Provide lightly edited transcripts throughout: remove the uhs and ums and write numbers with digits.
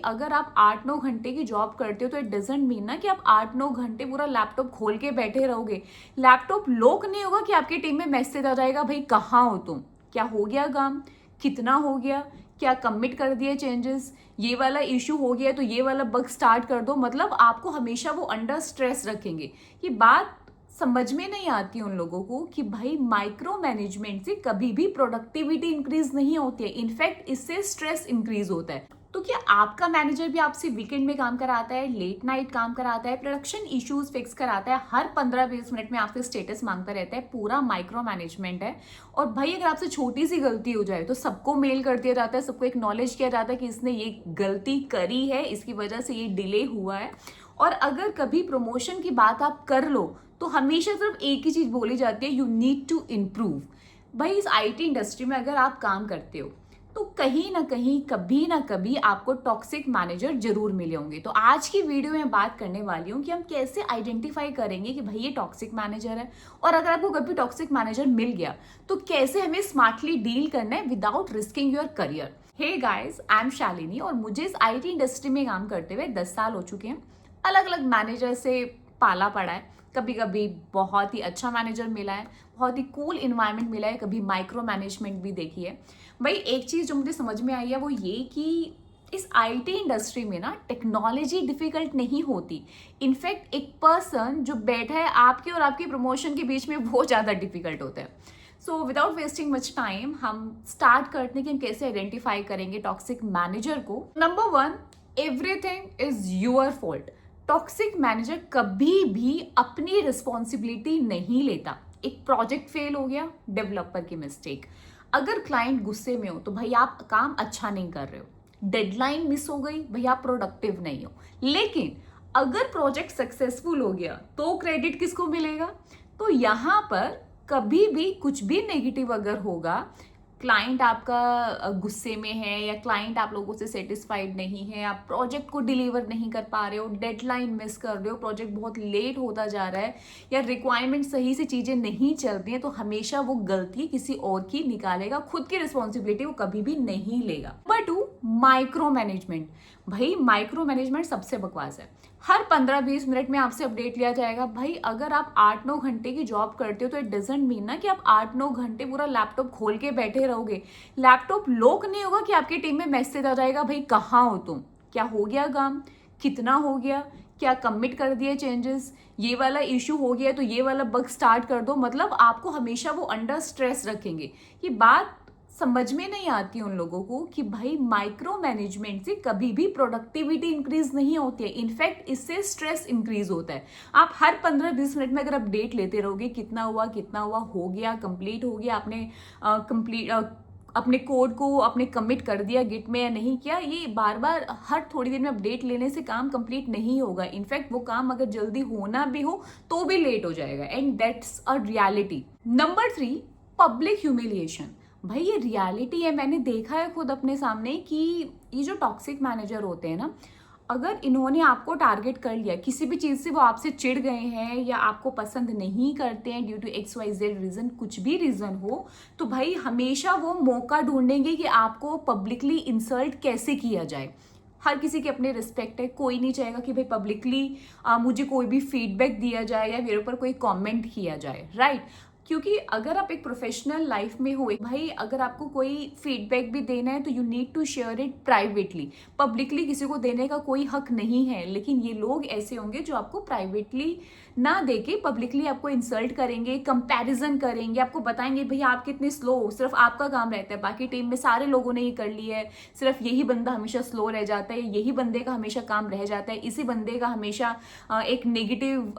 अगर आप 8-9 घंटे की जॉब करते हो तो इट डजेंट मीन ना कि आप 8-9 घंटे पूरा लैपटॉप खोल के बैठे रहोगे। लैपटॉप लॉक नहीं होगा कि आपकी टीम में मैसेज आ जाएगा, भाई कहाँ हो तुम, क्या हो गया काम, कितना हो गया, क्या कमिट कर दिए चेंजेस, ये वाला इशू हो गया तो ये वाला बग स्टार्ट कर दो। मतलब आपको हमेशा वो अंडर स्ट्रेस रखेंगे। ये बात समझ में नहीं आती उन लोगों को कि भाई माइक्रो मैनेजमेंट से कभी भी प्रोडक्टिविटी इंक्रीज नहीं होती है, इनफैक्ट इससे स्ट्रेस इंक्रीज होता है। तो क्या आपका मैनेजर भी आपसे वीकेंड में काम कराता है, लेट नाइट काम कराता है, प्रोडक्शन इश्यूज फिक्स कराता है, हर 15-20 मिनट में आपसे स्टेटस मांगता रहता है, पूरा माइक्रो मैनेजमेंट है। और भाई अगर आपसे छोटी सी गलती हो जाए तो सबको मेल कर दिया जाता है, सबको एक्नॉलेज किया जाता है कि इसने ये गलती करी है, इसकी वजह से ये डिले हुआ है। और अगर कभी प्रमोशन की बात आप कर लो तो हमेशा सिर्फ एक ही चीज बोली जाती है, यू नीड टू इम्प्रूव। भाई इस आईटी इंडस्ट्री में अगर आप काम करते हो तो कहीं ना कहीं कभी ना कभी आपको टॉक्सिक मैनेजर जरूर मिले होंगे। तो आज की वीडियो में बात करने वाली हूँ कि हम कैसे आइडेंटिफाई करेंगे कि भाई ये टॉक्सिक मैनेजर है, और अगर आपको कभी टॉक्सिक मैनेजर मिल गया तो कैसे हमें स्मार्टली डील करना है without risking your career. Hey guys, I am Shalini और मुझे इस आईटी इंडस्ट्री में काम करते हुए 10 साल हो चुके हैं। अलग अलग मैनेजर से पाला पड़ा है, कभी कभी बहुत ही अच्छा मैनेजर मिला है, बहुत ही कूल इन्वायरमेंट मिला है, कभी माइक्रो मैनेजमेंट भी देखी है। भाई एक चीज़ जो मुझे समझ में आई है वो ये कि इस आईटी इंडस्ट्री में ना टेक्नोलॉजी डिफिकल्ट नहीं होती, इनफैक्ट एक पर्सन जो बैठा है आपके और आपकी प्रमोशन के बीच में वो ज़्यादा डिफिकल्ट होता है। So without wasting much time हम स्टार्ट करते हैं कि हम कैसे आइडेंटिफाई करेंगे टॉक्सिक मैनेजर को। Number 1, everything is your fault. Toxic manager कभी भी अपनी रिस्पॉन्सिबिलिटी नहीं लेता। एक प्रोजेक्ट फेल हो गया, डेवलपर की मिस्टेक। अगर क्लाइंट गुस्से में हो तो भाई आप काम अच्छा नहीं कर रहे हो, डेडलाइन मिस हो गई, भाई आप प्रोडक्टिव नहीं हो। लेकिन अगर प्रोजेक्ट सक्सेसफुल हो गया तो क्रेडिट किसको मिलेगा? तो यहां पर कभी भी कुछ भी नेगेटिव अगर होगा, क्लाइंट आपका गुस्से में है या क्लाइंट आप लोगों से सेटिस्फाइड नहीं है, आप प्रोजेक्ट को डिलीवर नहीं कर पा रहे हो, डेडलाइन मिस कर रहे हो, प्रोजेक्ट बहुत लेट होता जा रहा है या रिक्वायरमेंट सही से चीज़ें नहीं चल रही हैं, तो हमेशा वो गलती किसी और की निकालेगा, खुद की रिस्पॉन्सिबिलिटी वो कभी भी नहीं लेगा। Number 2, micro management. भाई माइक्रो मैनेजमेंट सबसे बकवास है। हर 15-20 मिनट में आपसे अपडेट लिया जाएगा। भाई अगर आप 8-9 घंटे की जॉब करते हो तो इट डजेंट मीन ना कि आप 8-9 घंटे पूरा लैपटॉप खोल के बैठे रहोगे। लैपटॉप लॉक नहीं होगा कि आपकी टीम में मैसेज आ जाएगा, भाई कहाँ हो तुम, क्या हो गया काम, कितना हो गया, क्या कमिट कर दिए चेंजेस, ये वाला इशू हो गया तो ये वाला बग स्टार्ट कर दो। मतलब आपको हमेशा वो अंडर स्ट्रेस रखेंगे। ये बात समझ में नहीं आती उन लोगों को कि भाई माइक्रो मैनेजमेंट से कभी भी प्रोडक्टिविटी इंक्रीज नहीं होती है, इनफैक्ट इससे स्ट्रेस इंक्रीज होता है। आप हर 15-20 मिनट में अगर अपडेट लेते रहोगे, कितना हुआ, कितना हुआ, हो गया, कंप्लीट हो गया, आपने कंप्लीट अपने कोड को अपने कमिट कर दिया गिट में या नहीं किया, ये बार बार हर थोड़ी देर में अपडेट लेने से काम कंप्लीट नहीं होगा। इनफैक्ट वो काम अगर जल्दी होना भी हो तो भी लेट हो जाएगा, and that's a reality. Number 3, public humiliation. भाई ये रियलिटी है, मैंने देखा है खुद अपने सामने कि ये जो टॉक्सिक मैनेजर होते हैं ना, अगर इन्होंने आपको टारगेट कर लिया किसी भी चीज़ से, वो आपसे चिढ़ गए हैं या आपको पसंद नहीं करते हैं ड्यू टू XYZ रीज़न, कुछ भी रीज़न हो, तो भाई हमेशा वो मौका ढूंढेंगे कि आपको पब्लिकली इंसल्ट कैसे किया जाए। हर किसी की अपनी रिस्पेक्ट है, कोई नहीं चाहेगा कि भाई पब्लिकली मुझे कोई भी फीडबैक दिया जाए या मेरे ऊपर कोई कमेंट किया जाए, राइट? क्योंकि अगर आप एक प्रोफेशनल लाइफ में हो, भाई अगर आपको कोई फीडबैक भी देना है तो you need to share it privately. Publicly किसी को देने का कोई हक नहीं है, लेकिन ये लोग ऐसे होंगे जो आपको प्राइवेटली ना देके पब्लिकली आपको इंसल्ट करेंगे, कंपैरिजन करेंगे, आपको बताएंगे भैया आप कितने स्लो हो, सिर्फ आपका काम रहता है, बाकी टीम में सारे लोगों ने ही कर लिया है, सिर्फ यही बंदा हमेशा स्लो रह जाता है, यही बंदे का हमेशा काम रह जाता है, इसी बंदे का हमेशा एक नेगेटिव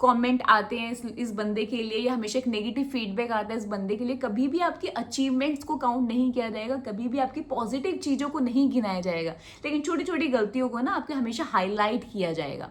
कमेंट आते हैं इस बंदे के लिए, या हमेशा एक नेगेटिव फीडबैक आता है इस बंदे के लिए। कभी भी आपकी अचीवमेंट्स को काउंट नहीं किया जाएगा, कभी भी आपकी पॉजिटिव चीज़ों को नहीं गिनाया जाएगा, लेकिन छोटी छोटी गलतियों को ना आपके हमेशा हाईलाइट किया जाएगा।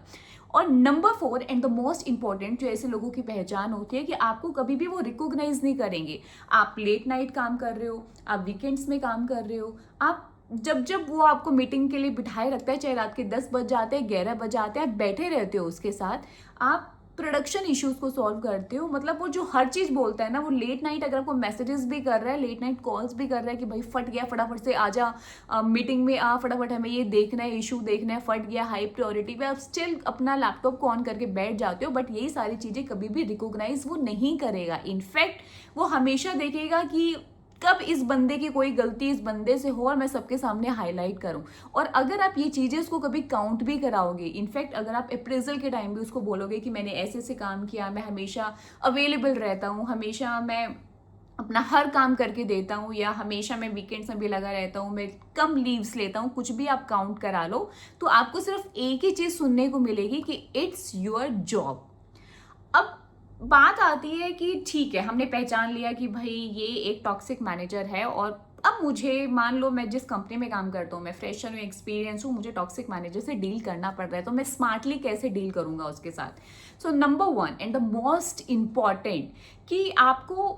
और number 4 and the most important जो ऐसे लोगों की पहचान होती है कि आपको कभी भी वो रिकॉग्नाइज नहीं करेंगे। आप लेट नाइट काम कर रहे हो, आप वीकेंड्स में काम कर रहे हो, आप जब जब वो आपको मीटिंग के लिए बिठाए रखता है, चाहे रात के 10 बज जाते हैं, 11 बज जाते हैं, आप बैठे रहते हो उसके साथ, आप प्रोडक्शन इश्यूज को सॉल्व करते हो। मतलब वो जो हर चीज़ बोलता है ना, वो लेट नाइट अगर आपको मैसेजेस भी कर रहा है, लेट नाइट कॉल्स भी कर रहा है कि भाई फट गया, फटाफट से आ जा, मीटिंग में आ, फटाफट हमें ये देखना है, इशू देखना है, फट गया, हाई प्रायोरिटी पे, आप स्टिल अपना लैपटॉप को ऑन करके बैठ जाते हो। बट यही सारी चीज़ें कभी भी रिकॉग्नाइज वो नहीं करेगा। इनफैक्ट वो हमेशा देखेगा कि कब इस बंदे की कोई गलती इस बंदे से हो और मैं सबके सामने हाईलाइट करूं। और अगर आप ये चीज़ें उसको कभी काउंट भी कराओगे, इनफैक्ट अगर आप अप्रेजल के टाइम भी उसको बोलोगे कि मैंने ऐसे ऐसे काम किया, मैं हमेशा अवेलेबल रहता हूँ, हमेशा मैं अपना हर काम करके देता हूँ, या हमेशा मैं वीकेंड्स में भी लगा रहता हूँ, मैं कम लीव्स लेता हूँ, कुछ भी आप काउंट करा लो, तो आपको सिर्फ एक ही चीज़ सुनने को मिलेगी कि इट्स योर जॉब। अब बात आती है कि ठीक है, हमने पहचान लिया कि भाई ये एक टॉक्सिक मैनेजर है, और अब मुझे मान लो मैं जिस कंपनी में काम करता हूँ, मैं फ्रेशर हूँ, एक्सपीरियंस हूँ, मुझे टॉक्सिक मैनेजर से डील करना पड़ रहा है, तो मैं स्मार्टली कैसे डील करूंगा उसके साथ। So number 1 and the most important, कि आपको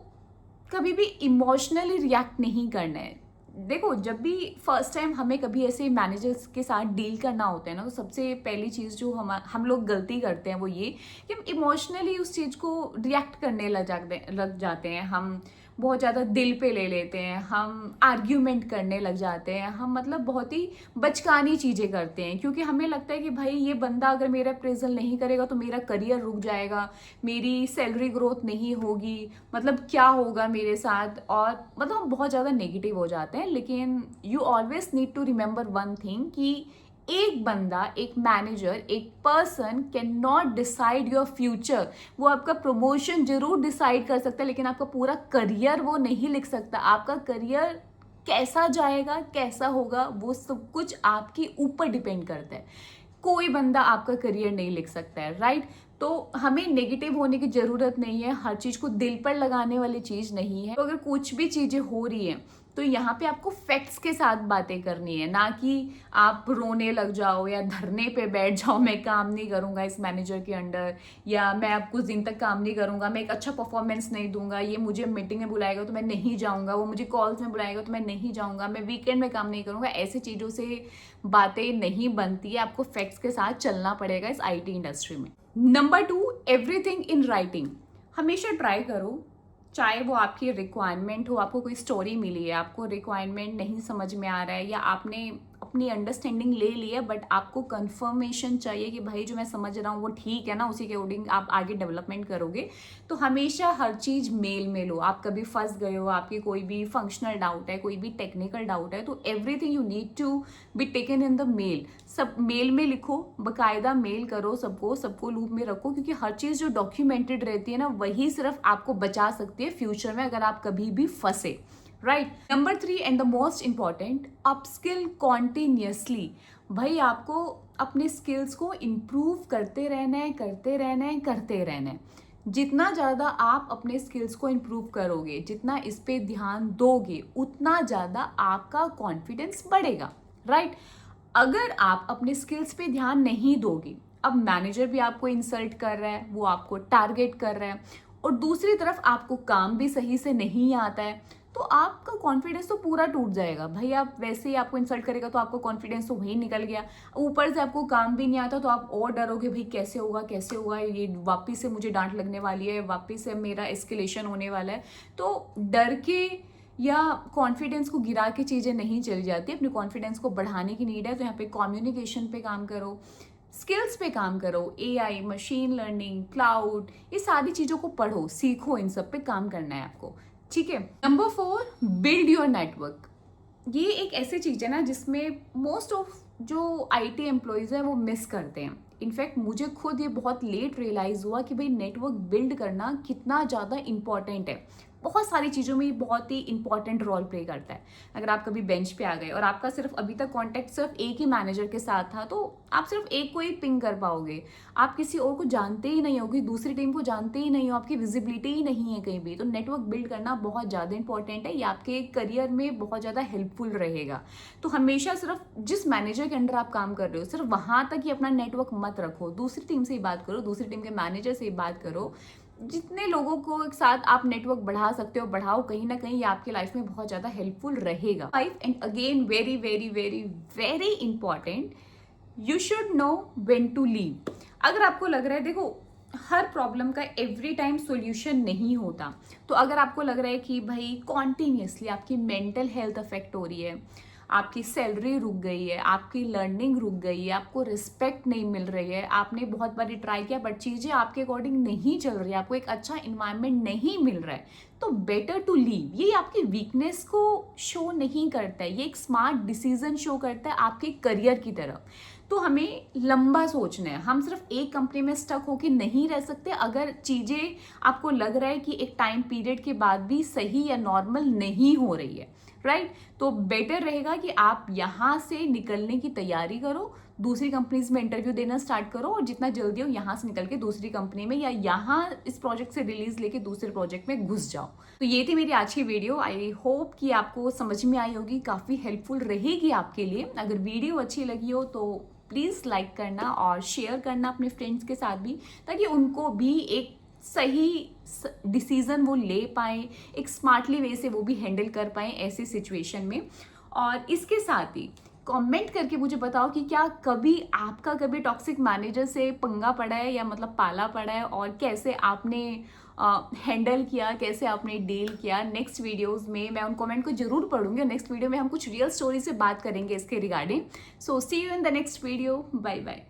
कभी भी इमोशनली रिएक्ट नहीं करना है। देखो, जब भी फर्स्ट टाइम हमें कभी ऐसे मैनेजर्स के साथ डील करना होता है ना, तो सबसे पहली चीज़ जो हम लोग गलती करते हैं वो ये कि हम इमोशनली उस चीज़ को रिएक्ट करने लग जाते हैं। हम बहुत ज़्यादा दिल पे ले लेते हैं, हम आर्ग्यूमेंट करने लग जाते हैं, हम मतलब बहुत ही बचकानी चीज़ें करते हैं, क्योंकि हमें लगता है कि भाई ये बंदा अगर मेरा अप्रेजल नहीं करेगा तो मेरा करियर रुक जाएगा, मेरी सैलरी ग्रोथ नहीं होगी, मतलब क्या होगा मेरे साथ, और मतलब हम बहुत ज़्यादा नेगेटिव हो जाते हैं। लेकिन you always need to remember one thing, कि एक बंदा, एक मैनेजर, एक person can not decide your future. वो आपका प्रमोशन जरूर डिसाइड कर सकता है, लेकिन आपका पूरा करियर वो नहीं लिख सकता। आपका करियर कैसा जाएगा, कैसा होगा, वो सब कुछ आपके ऊपर डिपेंड करता है। कोई बंदा आपका करियर नहीं लिख सकता है, राइट? तो हमें नेगेटिव होने की जरूरत नहीं है, हर चीज को दिल पर लगाने वाली चीज नहीं है। तो अगर कुछ भी चीजें हो रही हैं, तो यहाँ पे आपको फैक्ट्स के साथ बातें करनी है, ना कि आप रोने लग जाओ या धरने पे बैठ जाओ, मैं काम नहीं करूंगा इस मैनेजर के अंडर, या मैं अब कुछ दिन तक काम नहीं करूंगा, मैं एक अच्छा परफॉर्मेंस नहीं दूंगा, ये मुझे मीटिंग में बुलाएगा तो मैं नहीं जाऊंगा, वो मुझे कॉल्स में बुलाएगा तो मैं नहीं जाऊंगा, मैं वीकेंड में काम नहीं करूंगा। ऐसी चीज़ों से बातें नहीं बनती है, आपको फैक्ट्स के साथ चलना पड़ेगा इस IT इंडस्ट्री में। Number 2, everything in writing. हमेशा ट्राई करो, चाहे वो आपकी रिक्वायरमेंट हो, आपको कोई स्टोरी मिली है, आपको रिक्वायरमेंट नहीं समझ में आ रहा है, या आपने अपनी अंडरस्टैंडिंग ले ली है, बट आपको कंफर्मेशन चाहिए कि भाई जो मैं समझ रहा हूँ वो ठीक है ना, उसी के अकॉर्डिंग आप आगे डेवलपमेंट करोगे, तो हमेशा हर चीज़ मेल में लो। आप कभी फंस गए हो, आपकी कोई भी फंक्शनल डाउट है, कोई भी टेक्निकल डाउट है, तो everything you need to be taken in the mail. सब मेल में लिखो, बकायदा मेल करो, सबको लूप में रखो, क्योंकि हर चीज़ जो डॉक्यूमेंटेड रहती है ना, वही सिर्फ आपको बचा सकती है फ्यूचर में, अगर आप कभी भी फंसे, right? Number 3 and the most important, upskill continuously. भाई आपको अपने स्किल्स को इम्प्रूव करते रहना है, करते रहना है, करते रहना है। जितना ज़्यादा आप अपने स्किल्स को इम्प्रूव करोगे, जितना इस पे ध्यान दोगे, उतना ज़्यादा आपका कॉन्फिडेंस बढ़ेगा, राइट? अगर आप अपने स्किल्स पे ध्यान नहीं दोगे, अब मैनेजर भी आपको इंसल्ट कर रहा है, वो आपको टारगेट कर रहा है, और दूसरी तरफ आपको काम भी सही से नहीं आता है, तो आपका कॉन्फिडेंस तो पूरा टूट जाएगा। भाई आप वैसे ही आपको इंसल्ट करेगा तो आपका कॉन्फिडेंस तो वही निकल गया, ऊपर से आपको काम भी नहीं आता, तो आप और डरोगे, भाई कैसे होगा, कैसे होगा, ये वापिस से मुझे डांट लगने वाली है, वापिस से मेरा एस्केलेशन होने वाला है। तो डर के या कॉन्फिडेंस को गिरा के चीज़ें नहीं चली जाती, अपने कॉन्फिडेंस को बढ़ाने की नीड है। तो यहाँ पे कम्युनिकेशन पे काम करो, स्किल्स पे काम करो, AI, मशीन लर्निंग, क्लाउड, ये सारी चीज़ों को पढ़ो, सीखो, इन सब पे काम करना है आपको, ठीक है? Number 4, build your network. ये एक ऐसी चीज़ है ना जिसमें मोस्ट ऑफ जो IT एम्प्लॉयज़ है वो मिस करते हैं। इनफैक्ट मुझे खुद ये बहुत लेट रियलाइज़ हुआ कि भाई नेटवर्क बिल्ड करना कितना ज़्यादा इंपॉर्टेंट है। बहुत सारी चीज़ों में ये बहुत ही इंपॉर्टेंट रोल प्ले करता है। अगर आप कभी बेंच पे आ गए और आपका सिर्फ अभी तक कांटेक्ट सिर्फ एक ही मैनेजर के साथ था, तो आप सिर्फ एक को ही पिंग कर पाओगे, आप किसी और को जानते ही नहीं होगी, दूसरी टीम को जानते ही नहीं हो, आपकी विजिबिलिटी ही नहीं है कहीं भी। तो नेटवर्क बिल्ड करना बहुत ज़्यादा इंपॉर्टेंट है, ये आपके करियर में बहुत ज़्यादा हेल्पफुल रहेगा। तो हमेशा सिर्फ जिस मैनेजर के अंडर आप काम कर रहे हो, सिर्फ वहाँ तक ही अपना नेटवर्क मत रखो, दूसरी टीम से ही बात करो, दूसरी टीम के मैनेजर से ही बात करो। जितने लोगों को एक साथ आप नेटवर्क बढ़ा सकते हो बढ़ाओ, कहीं ना कहीं ये आपके लाइफ में बहुत ज़्यादा हेल्पफुल रहेगा। 5 and again very very very very important, you should know when to leave. अगर आपको लग रहा है, देखो हर प्रॉब्लम का एवरी टाइम सॉल्यूशन नहीं होता। तो अगर आपको लग रहा है कि भाई कॉन्टिन्यूसली आपकी मेंटल हेल्थ अफेक्ट हो रही है, आपकी सैलरी रुक गई है, आपकी लर्निंग रुक गई है, आपको रिस्पेक्ट नहीं मिल रही है, आपने बहुत बारी ट्राई किया बट चीज़ें आपके अकॉर्डिंग नहीं चल रही है, आपको एक अच्छा इन्वायरमेंट नहीं मिल रहा है, तो बेटर टू लीव। ये आपकी वीकनेस को शो नहीं करता है, ये एक स्मार्ट डिसीजन शो करता है आपके करियर की तरफ। तो हमें लंबा सोचना है, हम सिर्फ एक कंपनी में स्टक होके नहीं रह सकते। अगर चीज़ें आपको लग रहा है कि एक टाइम पीरियड के बाद भी सही या नॉर्मल नहीं हो रही है, राइट, तो बेटर रहेगा कि आप यहाँ से निकलने की तैयारी करो, दूसरी कंपनीज में इंटरव्यू देना स्टार्ट करो और जितना जल्दी हो यहाँ से निकल के दूसरी कंपनी में या यहाँ इस प्रोजेक्ट से रिलीज लेके दूसरे प्रोजेक्ट में घुस जाओ। तो ये थी मेरी आज की वीडियो। आई होप कि आपको समझ में आई होगी, काफ़ी हेल्पफुल रहेगी आपके लिए। अगर वीडियो अच्छी लगी हो तो प्लीज़ लाइक करना और शेयर करना अपने फ्रेंड्स के साथ भी, ताकि उनको भी एक सही डिसीजन वो ले पाए, एक स्मार्टली वे से वो भी हैंडल कर पाए ऐसे सिचुएशन में। और इसके साथ ही कमेंट करके मुझे बताओ कि क्या कभी आपका कभी टॉक्सिक मैनेजर से पंगा पड़ा है या मतलब पाला पड़ा है, और कैसे आपने हैंडल किया, कैसे आपने डील किया। नेक्स्ट वीडियोस में मैं उन कमेंट को जरूर पढ़ूंगी और नेक्स्ट वीडियो में हम कुछ रियल स्टोरी से बात करेंगे इसके regarding. So see you in the next video. Bye bye.